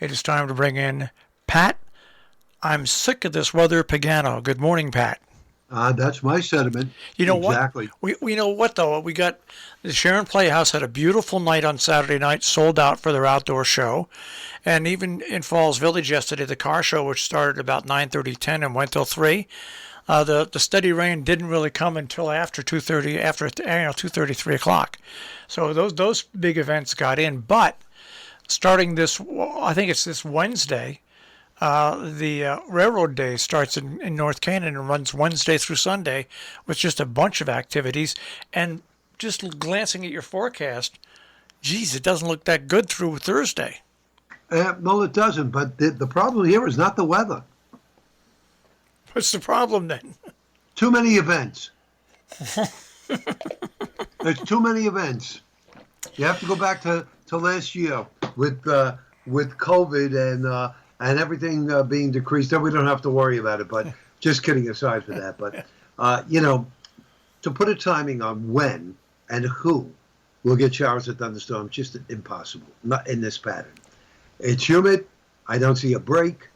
It is time to bring in Pat. I'm sick of this weather, Pagano. Good morning, Pat. That's my sentiment. You know what? Exactly. We know what though. We got the Sharon Playhouse had a beautiful night on Saturday night, sold out for their outdoor show, and even in Falls Village yesterday, the car show, which started about 9:30, 10, and went till 3. The steady rain didn't really come until after 2:30, after 2:30, 3 o'clock. So those big events got in, but starting this, I think it's this Wednesday. The Railroad Day starts in North Canaan and runs Wednesday through Sunday with just a bunch of activities. And just glancing at your forecast, geez, it doesn't look that good through Thursday. No, it doesn't. But the problem here is not the weather. What's the problem then? Too many events. There's too many events. You have to go back to last year with COVID and everything being decreased. Then we don't have to worry about it. But just kidding aside for that. But, to put a timing on when and who will get showers or thunderstorms, just impossible. Not in this pattern. It's humid. I don't see a break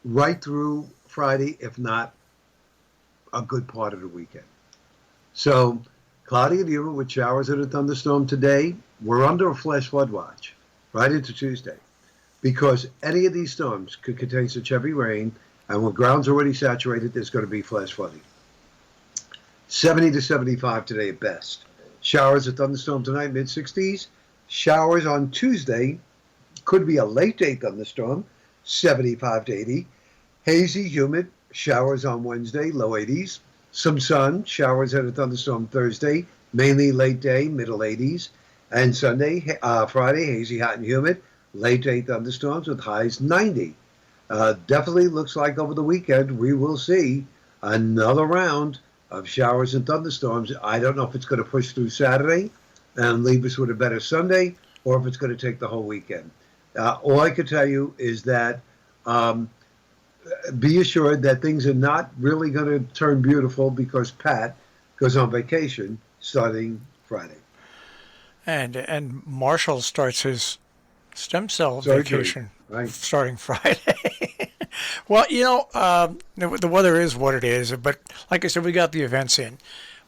right through Friday, if not a good part of the weekend. So cloudy and humid with showers and a thunderstorm today. We're under a flash flood watch right into Tuesday, because any of these storms could contain such heavy rain, and when ground's already saturated, there's going to be flash flooding. 70 to 75 today at best. Showers and thunderstorm tonight, mid-60s. Showers on Tuesday, could be a late-day thunderstorm, 75 to 80. Hazy, humid, showers on Wednesday, low 80s. Some sun, showers and a thunderstorm Thursday, mainly late day, middle 80s. And Sunday, Friday, hazy, hot, and humid. Late day thunderstorms with highs 90. Definitely looks like over the weekend we will see another round of showers and thunderstorms. I don't know if it's going to push through Saturday and leave us with a better Sunday, or if it's going to take the whole weekend. All I can tell you is that be assured that things are not really going to turn beautiful, because Pat goes on vacation starting Friday. And Marshall starts his stem cell Surgery, vacation right, starting Friday. Well, the weather is what it is, but like I said, we got the events in.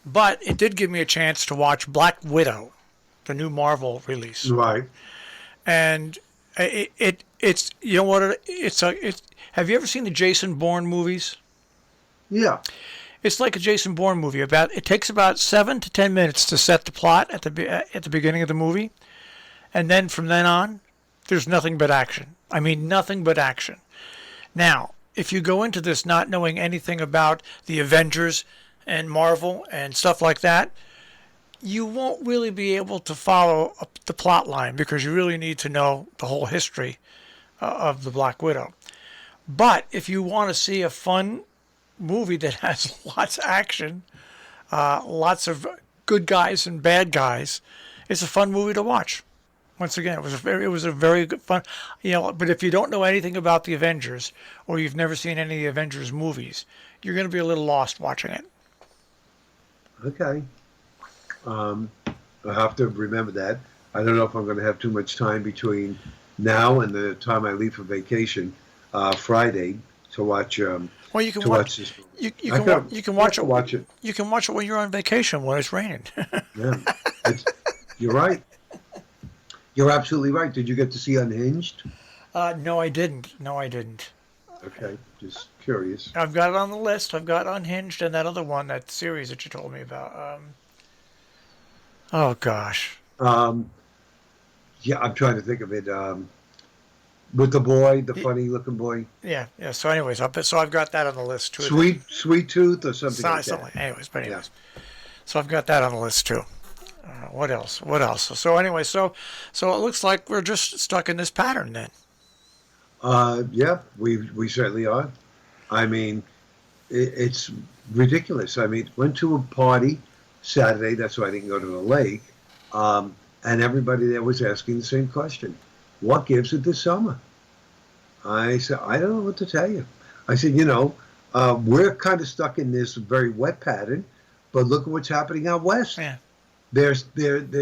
But it did give me a chance to watch Black Widow, the new Marvel release. Right. And it's you know what it's have you ever seen the Jason Bourne movies? Yeah. It's like a Jason Bourne movie. It takes about 7 to 10 minutes to set the plot at the beginning of the movie, and then from then on, there's nothing but action. I mean, nothing but action. Now, if you go into this not knowing anything about the Avengers and Marvel and stuff like that, you won't really be able to follow up the plot line, because you really need to know the whole history of the Black Widow. But if you want to see a fun movie that has lots of action, lots of good guys and bad guys, it's a fun movie to watch. Once again, it was a very good fun, But if you don't know anything about the Avengers, or you've never seen any of the Avengers movies, you're going to be a little lost watching it. Okay. I have to remember that. I don't know if I'm going to have too much time between now and the time I leave for vacation Friday to watch. Well, you can watch this movie. You can watch it. Watch it. You can watch it when you're on vacation when it's raining. Yeah, you're right. You're absolutely right. Did you get to see Unhinged? No, I didn't. Okay, just curious. I've got it on the list. I've got Unhinged and that other one, that series that you told me about. Oh gosh. Yeah, I'm trying to think of it. With the boy, the funny-looking boy. Yeah. So, anyways, I've got that on the list too. Sweet Tooth or something like that. Anyways, Yeah. so I've got that on the list too. What else? So anyway, so it looks like we're just stuck in this pattern then. Yeah, we certainly are. I mean, it's ridiculous. I mean, went to a party Saturday. That's why I didn't go to the lake. And everybody there was asking the same question: what gives it this summer? I said, I don't know what to tell you. I said, we're kind of stuck in this very wet pattern, but look at what's happening out west. Yeah. They're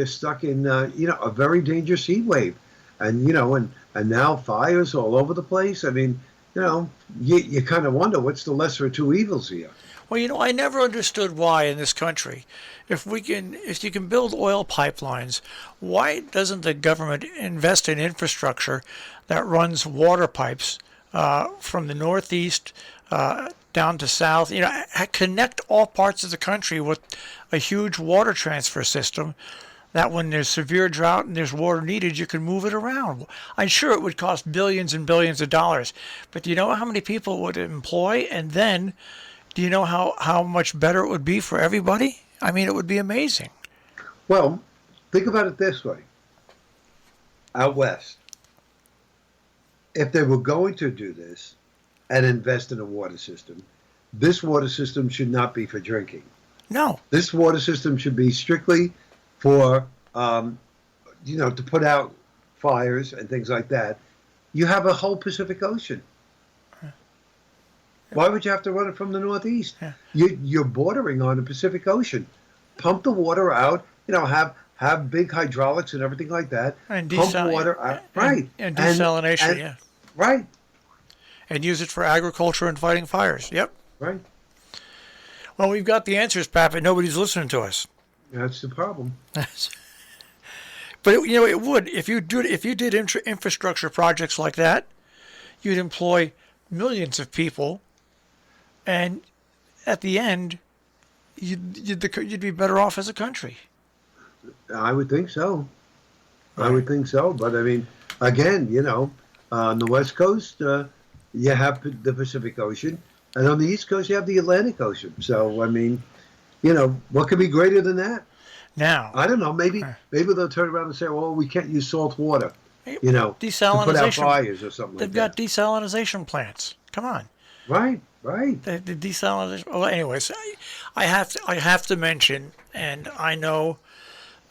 stuck in a very dangerous heat wave, and and now fires all over the place. I mean, you kind of wonder what's the lesser of two evils here. Well, I never understood why in this country, if you can build oil pipelines, why doesn't the government invest in infrastructure that runs water pipes from the Northeast down to South? Connect all parts of the country with a huge water transfer system. That when there's severe drought and there's water needed, you can move it around. I'm sure it would cost billions and billions of dollars, but do you know how many people it would employ? And then, do you know how much better it would be for everybody? I mean, it would be amazing. Well, think about it this way. Out west, if they were going to do this and invest in a water system, this water system should not be for drinking. No. This water system should be strictly for, to put out fires and things like that. You have a whole Pacific Ocean. Why would you have to run it from the Northeast? Yeah. You're bordering on the Pacific Ocean. Pump the water out, have big hydraulics and everything like that. And pump water out. Right. And desalination, yeah. Right. And use it for agriculture and fighting fires. Yep. Right. Well, we've got the answers, Pat, but nobody's listening to us. That's the problem. But it would if you did infrastructure projects like that, you'd employ millions of people, and at the end, you'd be better off as a country. I would think so. Right. I would think so. But I mean, again, on the West Coast, you have the Pacific Ocean, and on the East Coast, you have the Atlantic Ocean. So I mean, what could be greater than that? Now, I don't know. Maybe they'll turn around and say, "Well, we can't use salt water." Desalination. To put out fires or something like that. They've got desalination plants. Come on. Right. The desalination. Well, anyways, I have to mention, and I know,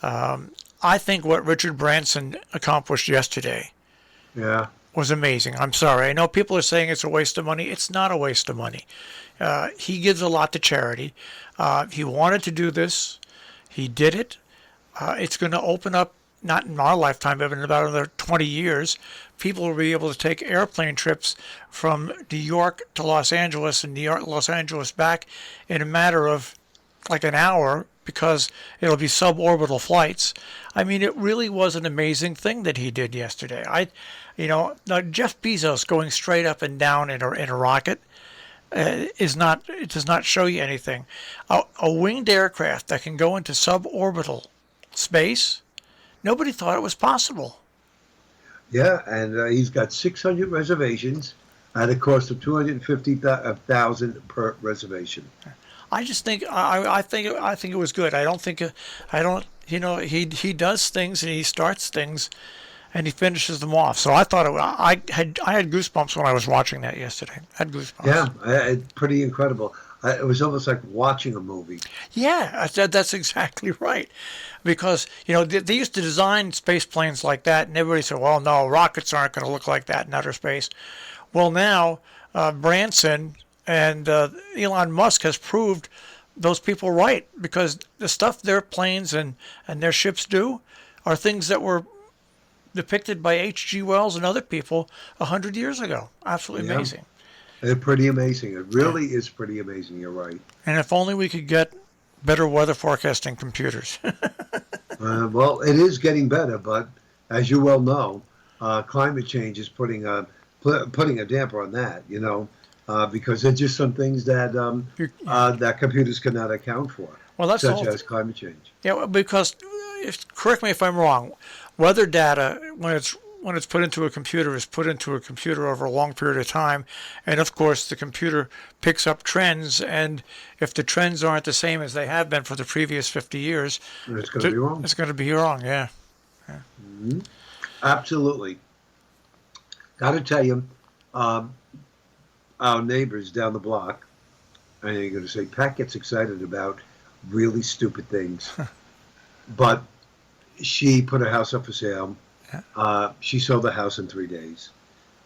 I think what Richard Branson accomplished yesterday. Yeah. Was amazing. I'm sorry. I know people are saying it's a waste of money. It's not a waste of money. He gives a lot to charity. He wanted to do this. He did it. It's going to open up, not in our lifetime, but in about another 20 years, people will be able to take airplane trips from New York to Los Angeles and New York, Los Angeles back in a matter of like an hour because it'll be suborbital flights. I mean, it really was an amazing thing that he did yesterday. Now Jeff Bezos going straight up and down in a rocket it does not show you anything. A winged aircraft that can go into suborbital space, nobody thought it was possible. Yeah, and he's got 600 reservations at a cost of $250,000 per reservation. I just think I think it was good. He does things and he starts things and he finishes them off. So I thought I had goosebumps when I was watching that yesterday. I had goosebumps. Yeah, pretty incredible. It was almost like watching a movie. Yeah, that's exactly right. Because, they used to design space planes like that, and everybody said, well, no, rockets aren't going to look like that in outer space. Well, now, Branson and Elon Musk has proved those people right, because the stuff their planes and their ships do are things that were depicted by H.G. Wells and other people 100 years ago. Absolutely amazing. It's pretty amazing. It really is pretty amazing. You're right. And if only we could get better weather forecasting computers. Well, it is getting better, but as you well know, climate change is putting a damper on that. Because there's just some things that that computers cannot account for. Well, that's such as climate change. Yeah, because correct me if I'm wrong. Weather data, when it's put into a computer, is put into a computer over a long period of time, and of course the computer picks up trends, and if the trends aren't the same as they have been for the previous 50 years, it's going to be wrong. It's going to be wrong, yeah. Mm-hmm. Absolutely. Got to tell you, our neighbors down the block, and you're going to say, Pat gets excited about really stupid things, but she put her house up for sale. She sold the house in 3 days.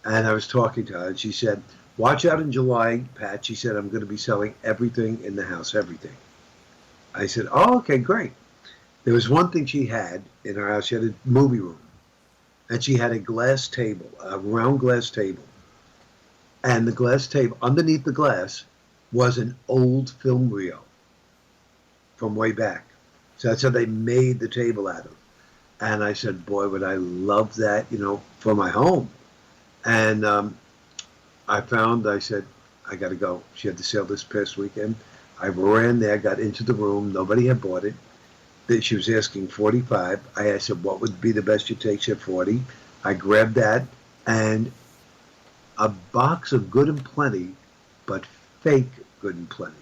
And I was talking to her, and she said, watch out in July, Pat. She said, I'm going to be selling everything in the house, everything. I said, oh, okay, great. There was one thing she had in her house. She had a movie room. and she had a glass table, a round glass table. And the glass table, underneath the glass, was an old film reel from way back. So that's how they made the table out of. And I said, boy, would I love that, for my home. And I said, I got to go. She had to sale this past weekend. I ran there, got into the room. Nobody had bought it. She was asking 45. I said, what would be the best you take? She said 40. I grabbed that, and a box of Good and Plenty, but fake Good and Plenty.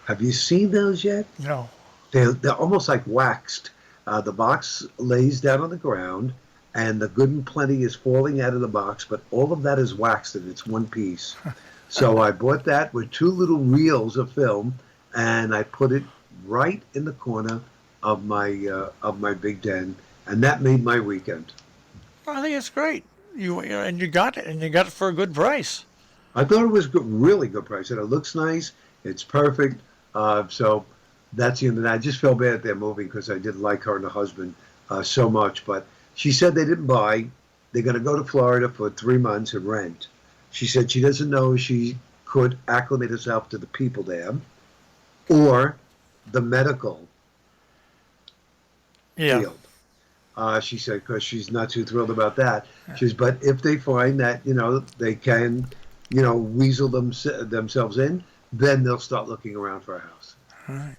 Have you seen those yet? No. They're almost like waxed. The box lays down on the ground, and the Good and Plenty is falling out of the box, but all of that is waxed, and it's one piece. So I bought that with 2 little reels of film, and I put it right in the corner of my big den, and that made my weekend. I think it's great. You got it, and you got it for a good price. I thought it was good, really good price, and it looks nice. It's perfect. So that's the end of that. I just felt bad they're moving because I did like her and her husband so much. But she said they didn't buy. They're going to go to Florida for 3 months and rent. She said she doesn't know if she could acclimate herself to the people there or the medical field. She said because she's not too thrilled about that. She says, but if they find that, they can, weasel themselves in, then they'll start looking around for a house. All right.